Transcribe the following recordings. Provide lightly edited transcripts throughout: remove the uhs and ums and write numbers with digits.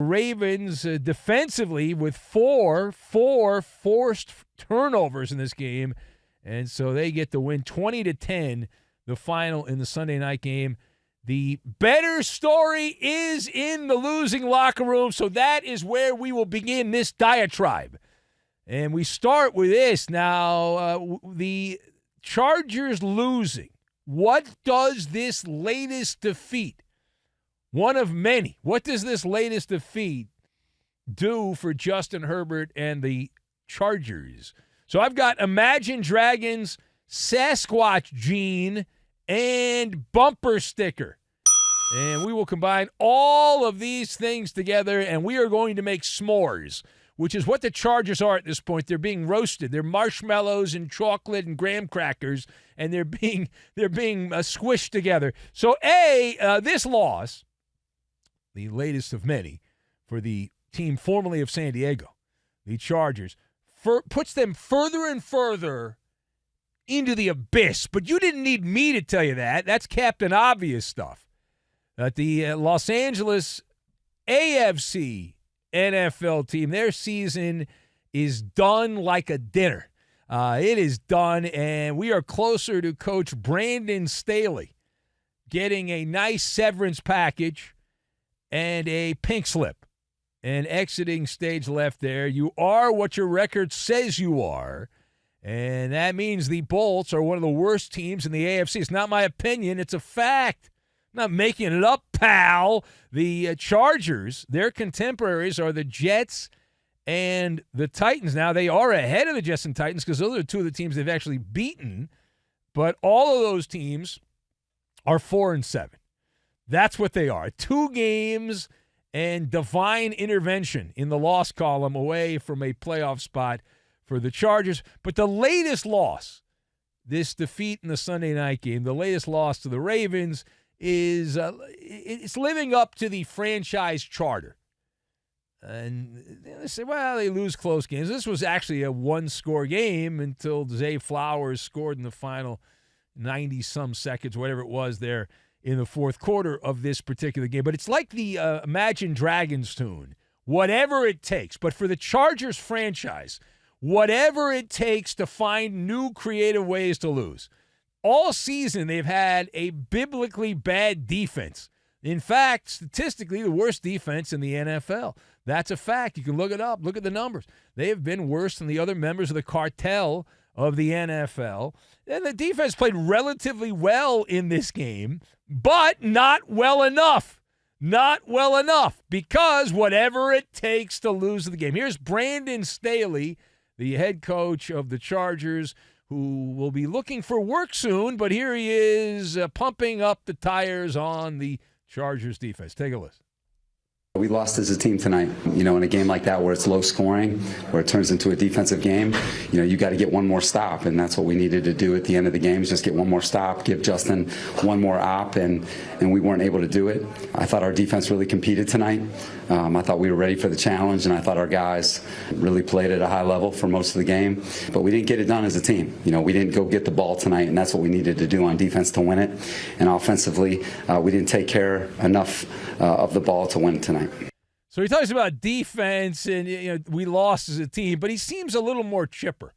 Ravens defensively with four forced turnovers in this game, and so they get the win 20-10, the final in the Sunday night game. The better story is in the losing locker room, so that is where we will begin this diatribe. And we start with this. Now, the Chargers losing. What does this latest defeat, one of many, what does this latest defeat do for Justin Herbert and the Chargers? So I've got Imagine Dragons, Sasquatch Gene, and bumper sticker. And we will combine all of these things together, and we are going to make s'mores, which is what the Chargers are at this point. They're being roasted. They're marshmallows and chocolate and graham crackers, and they're being squished together. So, this loss, the latest of many, for the team formerly of San Diego, the Chargers, puts them further and further into the abyss. But you didn't need me to tell you that. That's Captain Obvious stuff. The Los Angeles AFC NFL team, their season is done like a dinner. It is done, and we are closer to Coach Brandon Staley getting a nice severance package and a pink slip and exiting stage left there. You are what your record says you are, and that means the Bolts are one of the worst teams in the AFC. It's not my opinion. It's a fact. I'm not making it up, pal. The Chargers, their contemporaries are the Jets and the Titans. Now, they are ahead of the Jets and Titans because those are two of the teams they've actually beaten, but all of those teams are 4-7. That's what they are. 2 games and divine intervention in the loss column away from a playoff spot for the Chargers. But the latest loss, this defeat in the Sunday night game, the latest loss to the Ravens, is it's living up to the franchise charter. And they say, well, they lose close games. This was actually a one-score game until Zay Flowers scored in the final 90-some seconds, whatever it was there in the fourth quarter of this particular game. But it's like the Imagine Dragons tune, whatever it takes. But for the Chargers franchise, whatever it takes to find new creative ways to lose. All season, they've had a biblically bad defense. In fact, statistically, the worst defense in the NFL. That's a fact. You can look it up. Look at the numbers. They have been worse than the other members of the cartel of the NFL. And the defense played relatively well in this game, but not well enough. Not well enough because whatever it takes to lose the game. Here's Brandon Staley, the head coach of the Chargers, who will be looking for work soon, but here he is pumping up the tires on the Chargers defense. Take a listen. We lost as a team tonight. In a game like that where it's low scoring, where it turns into a defensive game, you got to get one more stop, and that's what we needed to do at the end of the game, is just get one more stop, give Justin one more op, and we weren't able to do it. I thought our defense really competed tonight. I thought we were ready for the challenge, and I thought our guys really played at a high level for most of the game, but we didn't get it done as a team. We didn't go get the ball tonight, and that's what we needed to do on defense to win it, and offensively, we didn't take care enough of the ball to win it tonight. So he talks about defense and we lost as a team, but he seems a little more chipper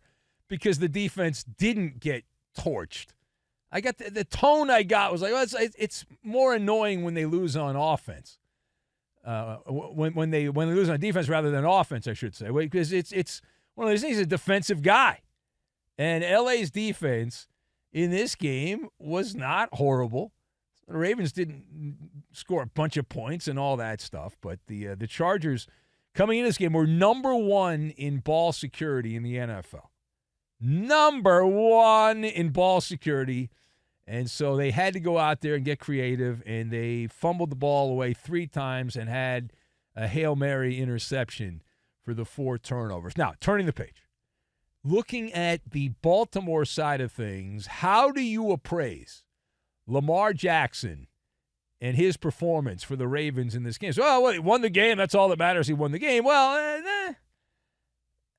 because the defense didn't get torched. I got the tone I got was like, well, it's more annoying when they lose on offense. When they lose on defense rather than offense, I should say, because it's one of those things. He's a defensive guy, and LA's defense in this game was not horrible. The Ravens didn't score a bunch of points and all that stuff, but the Chargers coming into this game were number 1 in ball security in the NFL. Number 1 in ball security, and so they had to go out there and get creative, and they fumbled the ball away 3 times and had a Hail Mary interception for the 4 turnovers. Now, turning the page. Looking at the Baltimore side of things, how do you appraise Lamar Jackson and his performance for the Ravens in this game? So, well, he won the game. That's all that matters. He won the game. Well,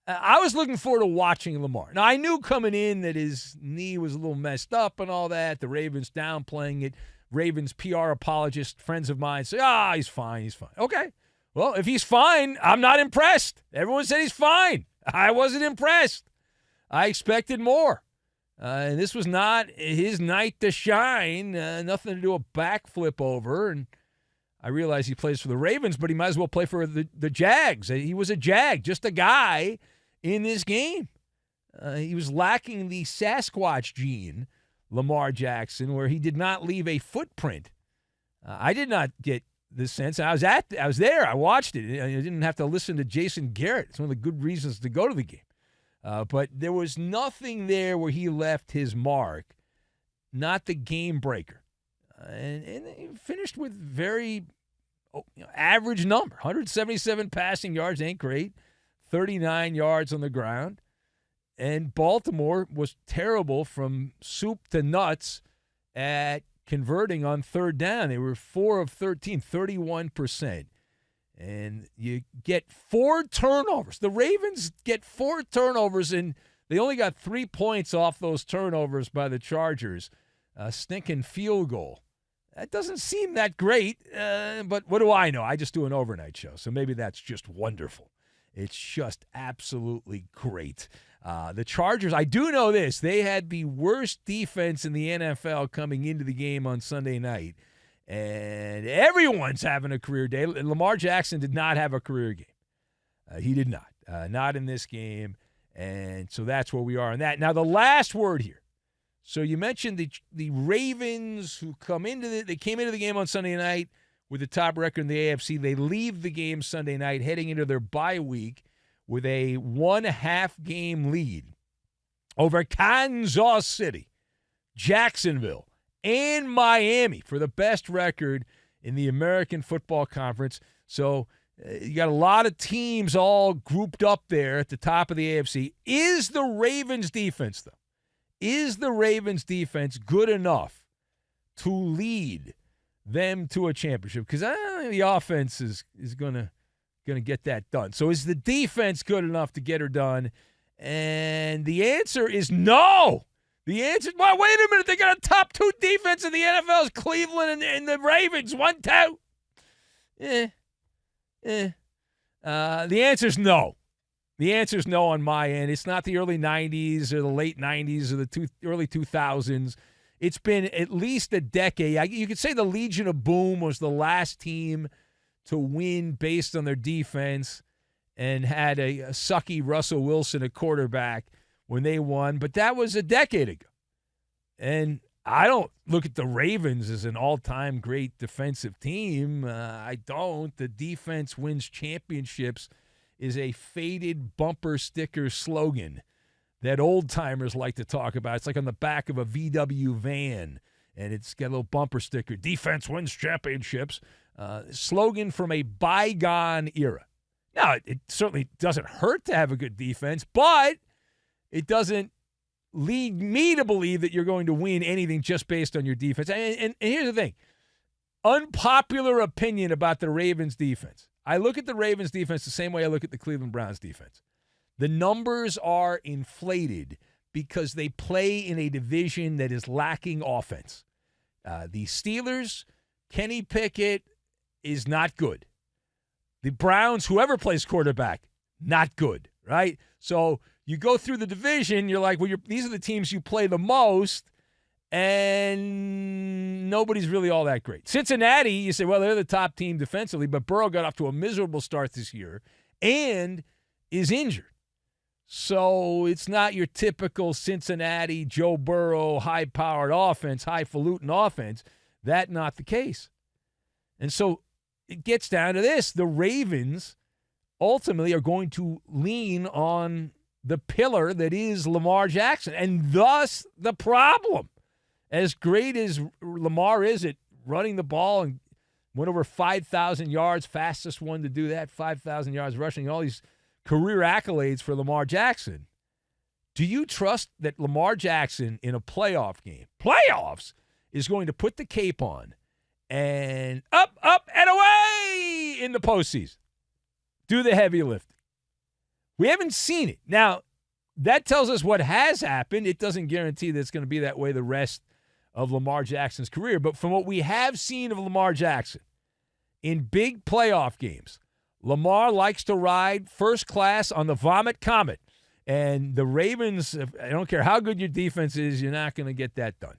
I was looking forward to watching Lamar. Now, I knew coming in that his knee was a little messed up and all that. The Ravens downplaying it. Ravens PR apologists, friends of mine, say, he's fine. Okay. Well, if he's fine, I'm not impressed. Everyone said he's fine. I wasn't impressed. I expected more. And this was not his night to shine. Nothing to do a backflip over. And I realize he plays for the Ravens, but he might as well play for the Jags. He was a Jag, just a guy in this game. He was lacking the Sasquatch gene, Lamar Jackson, where he did not leave a footprint. I did not get this sense. I was there. I watched it. I didn't have to listen to Jason Garrett. It's one of the good reasons to go to the game. But there was nothing there where he left his mark, not the game breaker. And he finished with very average number. 177 passing yards ain't great. 39 yards on the ground. And Baltimore was terrible from soup to nuts at converting on third down. They were 4 of 13, 31%. And you get 4 turnovers. The Ravens get 4 turnovers, and they only got 3 points off those turnovers by the Chargers. A stinking field goal. That doesn't seem that great, but what do I know? I just do an overnight show, so maybe that's just wonderful. It's just absolutely great. The Chargers, I do know this, they had the worst defense in the NFL coming into the game on Sunday night, and everyone's having a career day. Lamar Jackson did not have a career game. He did not. Not in this game, and so that's where we are on that. Now, the last word here. So you mentioned the Ravens who came into the game on Sunday night with the top record in the AFC. They leave the game Sunday night heading into their bye week with a 1.5-game lead over Kansas City, Jacksonville, and Miami for the best record in the American Football Conference. So you got a lot of teams all grouped up there at the top of the AFC. Is the Ravens defense, though? Is the Ravens defense good enough to lead them to a championship? Because the offense is going to get that done. So is the defense good enough to get her done? And the answer is no. The answer is, well, wait a minute. They got a top 2 defense in the NFL. Cleveland and the Ravens. 1-2. The answer is no. The answer is no on my end. It's not the early 90s or the late 90s or the early 2000s. It's been at least a decade. You could say the Legion of Boom was the last team to win based on their defense and had a sucky Russell Wilson at quarterback when they won. But that was a decade ago. And I don't look at the Ravens as an all-time great defensive team. I don't. The defense wins championships is a faded bumper sticker slogan that old-timers like to talk about. It's like on the back of a VW van, and it's got a little bumper sticker, defense wins championships, slogan from a bygone era. Now, it certainly doesn't hurt to have a good defense, but it doesn't lead me to believe that you're going to win anything just based on your defense. And here's the thing. Unpopular opinion about the Ravens defense. I look at the Ravens defense the same way I look at the Cleveland Browns defense. The numbers are inflated because they play in a division that is lacking offense. The Steelers, Kenny Pickett is not good. The Browns, whoever plays quarterback, not good, right? So you go through the division, you're like, well, these are the teams you play the most, and nobody's really all that great. Cincinnati, you say, well, they're the top team defensively, but Burrow got off to a miserable start this year and is injured. So it's not your typical Cincinnati, Joe Burrow, high-powered offense, highfalutin offense. That's not the case. And so it gets down to this. The Ravens ultimately are going to lean on the pillar that is Lamar Jackson, and thus the problem. As great as Lamar is at running the ball and went over 5,000 yards, fastest one to do that, 5,000 yards rushing, all these career accolades for Lamar Jackson. Do you trust that Lamar Jackson in a playoff game, playoffs, is going to put the cape on and up, and away in the postseason? Do the heavy lifting. We haven't seen it. Now, that tells us what has happened. It doesn't guarantee that it's going to be that way the rest of Lamar Jackson's career. But from what we have seen of Lamar Jackson in big playoff games, Lamar likes to ride first class on the Vomit Comet. And the Ravens, I don't care how good your defense is, you're not going to get that done.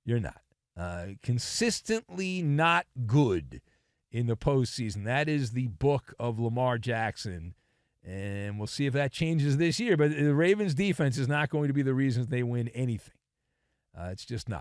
You're not. Consistently not good in the postseason. That is the book of Lamar Jackson. And we'll see if that changes this year. But the Ravens' defense is not going to be the reason they win anything. It's just not.